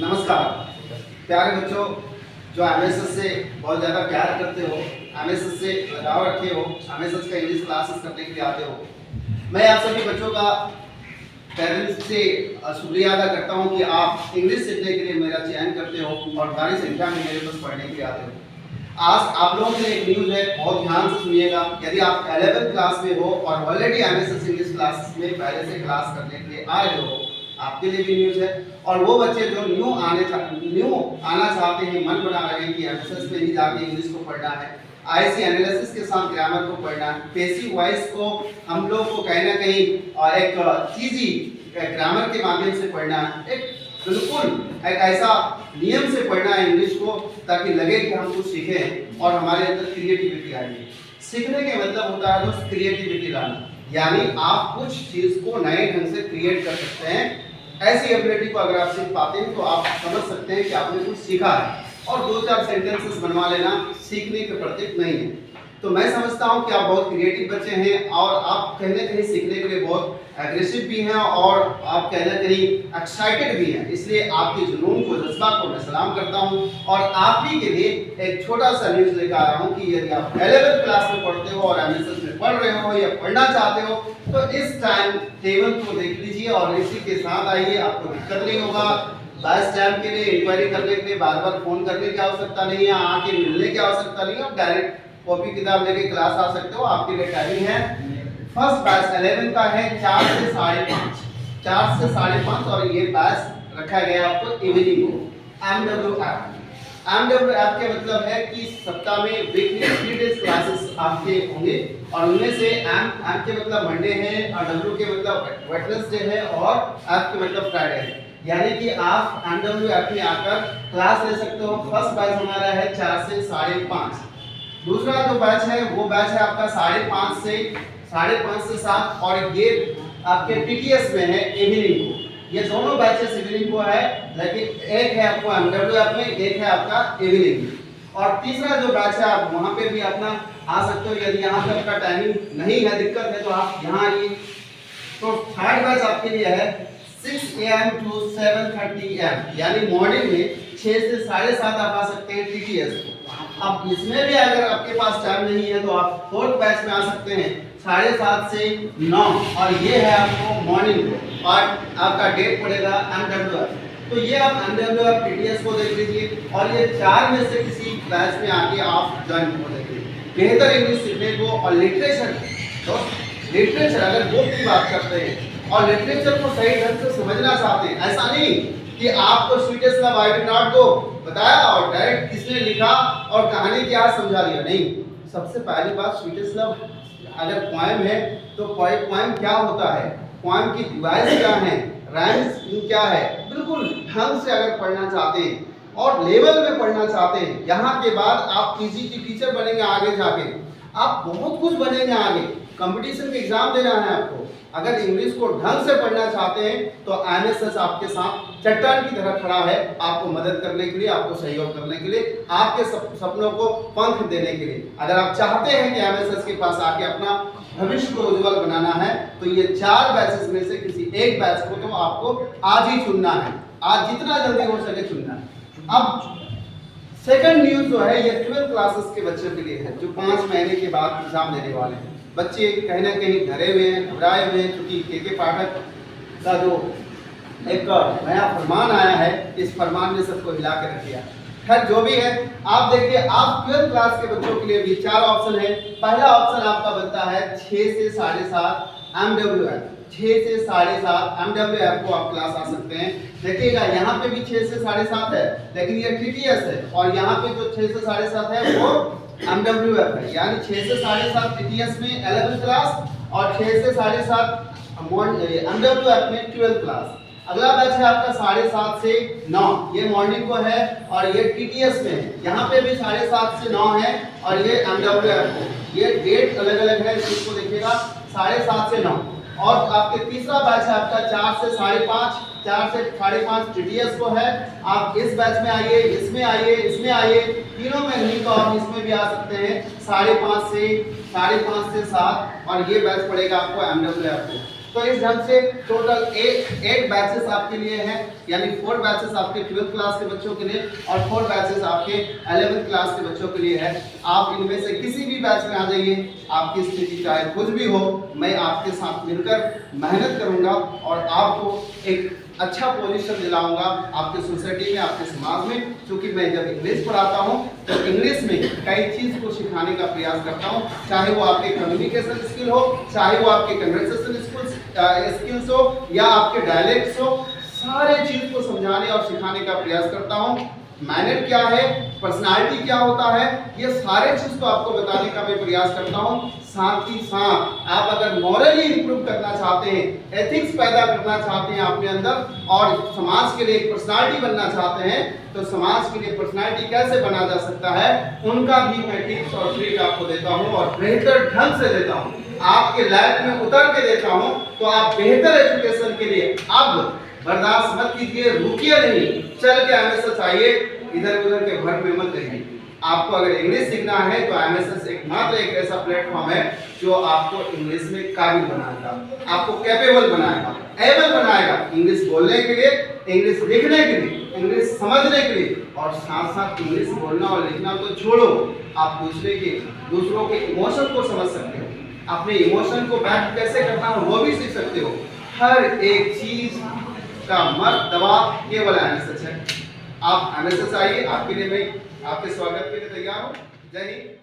नमस्कार प्यारे बच्चों, जो एमएसएस से बहुत ज़्यादा प्यार करते हो, एमएसएस से लगाव रखे हो, एमएसएस का इंग्लिश क्लासेस करने के लिए आते हो, मैं आप सभी बच्चों का पेरेंट्स से शुक्रिया अदा करता हूं कि आप इंग्लिश सीखने के लिए मेरा चयन करते हो और भारी संख्या में मेरे पास पढ़ने के लिए आते हो। आज आप लोगों के लिए एक न्यूज़ है, बहुत ध्यान से सुनिएगा। यदि आप 11th क्लास में हो और ऑलरेडी एमएसएस इंग्लिश क्लासेस में पहले से क्लास करने के लिए आ रहे हो, आपके लिए भी न्यूज़ है। और वो बच्चे जो न्यू आना चाहते हैं, मन बना रहे हैं कि एमएसएस में ही जाके इंग्लिश को पढ़ना है, आईसी एनालिसिस के साथ ग्रामर को पढ़ना है, पैसिव वॉइस को हम लोग को कहीं ना कहीं एक चीज़ी ग्रामर के माध्यम से पढ़ना है, एक बिल्कुल एक ऐसा नियम से पढ़ना है इंग्लिश को, ताकि लगे कि हम कुछ सीखें और हमारे अंदर क्रिएटिविटी आएगी। सीखने के मतलब होता है दोस्त क्रिएटिविटी लाना, यानी आप कुछ चीज़ को नए ढंग से क्रिएट कर सकते हैं। ऐसी एबिलिटी को अगर आप सीख पाते हैं तो आप समझ सकते हैं कि आपने कुछ सीखा है। और 2-4 सेंटेंसेस बनवा लेना सीखने के प्रतीक नहीं है। तो मैं समझता हूं कि आप बहुत क्रिएटिव बच्चे हैं और आप कहीं ना कहीं सीखने के लिए बहुत एग्रेसिव भी हैं और आप कहीं ना कहीं एक्साइटेड भी हैं। इसलिए आपके जुनून को, जज्बा को मैं सलाम करता हूं और आप ही के लिए एक छोटा सा न्यूज़ लेकर आ रहा हूं कि यदि आप 11th क्लास में पढ़ते हो और एमएसएस में पढ़ रहे हो या पढ़ना चाहते हो तो इस टाइम टेबल को देख लीजिए और इसी के साथ आइए, आपको दिक्कत नहीं होगा। बैच टाइम के लिए इंक्वायरी करने के लिए बार बार फोन करने की आवश्यकता नहीं है, आके मिलने की आवश्यकता नहीं है, आप डायरेक्ट कॉपी किताब लेके क्लास आ सकते हो। आपके लिए टाइमिंग है, फर्स्ट बैच 11 का है 4 से 5:30, 4 से 5:30 और ये बैच रखा गया आपको इवनिंग को। एमडब्ल्यू ऐप के मतलब है कि सप्ताह में वीकली 3 डेज क्लासेस आपके होंगे और उनमें से एम के मतलब मंडे है और डब्ल्यू के मतलब वेडनेसडे है और ऐप के मतलब फ्राइडे है। यानी कि आप एमडब्ल्यू ऐप में आकर क्लास ले सकते हो। फर्स्ट बैच हमारा है 4 से 5:30। दूसरा जो बैच है वो बैच है आपका 5:30 से 7 और ये आपके टीटीएस में है इवनिंग को। ये दोनों बैचेस इवनिंग को है, लेकिन एक है आपको एमडब्ल्यू ऐप में, एक है आपका इवनिंग। और तीसरा जो बैच है आप वहां पे भी अपना आ सकते हो। यदि यहाँ पे आपका टाइमिंग नहीं है, दिक्कत है, तो आप यहाँ आइए। तो थर्ड बैच आपके लिए है 6 AM to 7:30 AM, यानी मॉर्निंग में 6 से 7:30 आप आ सकते हैं टीटीएस को। अब इसमें भी अगर आपके पास टाइम नहीं है तो आप फोर्थ बैच में आ सकते हैं 7:30 से 9 और ये है आपको मॉर्निंग को और आपका डेट पड़ेगा एमडब्ल्यू ऐप। तो ये आप एमडब्ल्यू ऐप टीटीएस को देख लीजिए और ये 4 में से किसी बैच में आके आप ज्वाइन हो जाइए। बेहतर इंग्लिश सीखने को और लिटरेचर, तो लिटरेचर अगर बुक की बात करते हैं और लिटरेचर को सही ढंग से समझना चाहते हैं, ऐसा नहीं कि आपको sweetest love I will not go बताया और डायरेक्ट किसने लिखा और कहानी क्या समझा दिया, नहीं। सबसे पहली बात, स्वीटेस्ट लव अगर पोएम है तो पोएम क्या होता है, पोएम की डिवाइस क्या है, राइम्स क्या है, बिल्कुल ढंग से अगर पढ़ना चाहते हैं और लेवल में पढ़ना चाहते हैं, यहाँ के बाद आप पीजी की टीचर बनेंगे, आगे जाके आप बहुत कुछ बनेंगे, आगे कंपटीशन के एग्जाम देना है आपको। अगर इंग्लिश को ढंग से पढ़ना चाहते हैं तो एमएसएस आपके साथ चट्टान की तरह खड़ा है, आपको मदद करने के लिए, आपको सहयोग करने के लिए, आपके सपनों को पंख देने के लिए। अगर आप चाहते हैं कि एमएसएस के पास आके अपना भविष्य को उज्जवल बनाना है तो ये 4 बैचेस में से किसी एक बैच को तो आपको आज ही चुनना है, आज जितना जल्दी हो सके चुनना है। अब सेकंड न्यूज जो है ये 12 क्लासेस के बच्चों के लिए है, जो 5 महीने के बाद एग्जाम देने वाले हैं। बच्चे कहीं ना कहीं डरे हुए हैं, घबराए हुए हैं, क्योंकि के पाठक का जो एक नया फरमान आया है, इस फरमान ने सबको हिला के रख दिया। खैर जो भी है, आप देखिए, आप 12th क्लास के बच्चों के लिए भी 4 ऑप्शन है। पहला ऑप्शन आपका बनता है 6 से 7:30 एमडब्ल्यू ऐप, 6 से 7:30 एमडब्ल्यू ऐप को आप क्लास आ सकते हैं। देखिएगा यहाँ पे भी 6 से 7:30 है, लेकिन ये टीटीएस है और यहाँ पे जो 6 से 7:30 है वो एमडब्ल्यू ऐप है, यानी 6 से 7:30 टीटीएस में 11th क्लास और 6 से 7:30 एमडब्ल्यू ऐप में 12th क्लास। अगला बैच है आपका 7:30 से 9, ये मॉर्निंग को है और ये टीटीएस में है। यहाँ पे भी 7:30 से 9 है और ये एमडब्ल्यू ऐप को, ये डेट अलग अलग है, इसको देखिएगा 7:30 से 9। और आपके तीसरा बैच है आपका 4 से 5:30, 4 से 5:30 टीटीएस को है। आप इस बैच में आइए, इसमें आइए, इसमें आइए, तीनों में नहीं तो आप इसमें भी आ सकते हैं 5:30 से 7 और ये बैच पड़ेगा आपको एमडब्ल्यू ऐप को। तो इस ढंग से टोटल 8 बैचेस आपके लिए हैं, यानी 4 बैचेस आपके 12th क्लास के बच्चों के लिए और 4 बैचेस आपके 11th क्लास के बच्चों के लिए है। आप इनमें से किसी भी बैच में आ जाइए, आपकी स्थिति चाहे कुछ भी हो, मैं आपके साथ मिलकर मेहनत करूंगा और आपको एक अच्छा पोजीशन दिलाऊंगा आपके सोसाइटी में, आपके समाज में। क्योंकि मैं जब इंग्लिश पढ़ाता हूं तो इंग्लिश में कई चीज़ को सिखाने का प्रयास करता हूं, चाहे वो आपके कम्युनिकेशन स्किल हो, चाहे वो आपके कन्वर्सेशन स्किल्स हो या आपके डायलेक्ट्स हो, सारे चीज को समझाने और सिखाने का प्रयास करता हूं। मैनर क्या है, पर्सनालिटी क्या होता है, ये सारे चीज को आपको बताने का मैं प्रयास करता हूं। साथ ही साथ आप अगर मॉरली इंप्रूव करना चाहते हैं, एथिक्स पैदा करना चाहते हैं अपने अंदर और समाज के लिए एक पर्सनालिटी बनना चाहते हैं, तो समाज के लिए पर्सनालिटी कैसे बना जा सकता है, उनका भी मैं टिप्स और ट्रिक आपको देता हूं और बेहतर ढंग से देता हूं, आपके लाइफ में उतर के देता हूं। तो आप बेहतर एजुकेशन के लिए अब बर्दाश्त मत कीजिए, रुकिए नहीं, चल के एमएसएस आइए, इधर उधर के भर में मत रहिए। आपको अगर इंग्लिश सीखना है तो एमएसएस एकमात्र एक ऐसा प्लेटफॉर्म है जो आपको इंग्लिश में काबिल बनाएगा, आपको कैपेबल बनाएगा, एबल बनाएगा इंग्लिश बोलने के लिए, इंग्लिश लिखने के लिए, इंग्लिश समझने के लिए, और साथ साथ इंग्लिश बोलना और लिखना तो छोड़ो, आप दूसरों के इमोशन को समझ सकते हो, अपने इमोशन को बैक कैसे करना है वो भी सीख सकते हो। हर एक चीज का मर्तबा केवल एमएसएस है। आप एमएसएस आइए, आपके लिए मैं आपके स्वागत के लिए तैयार हूँ। जय हिंद।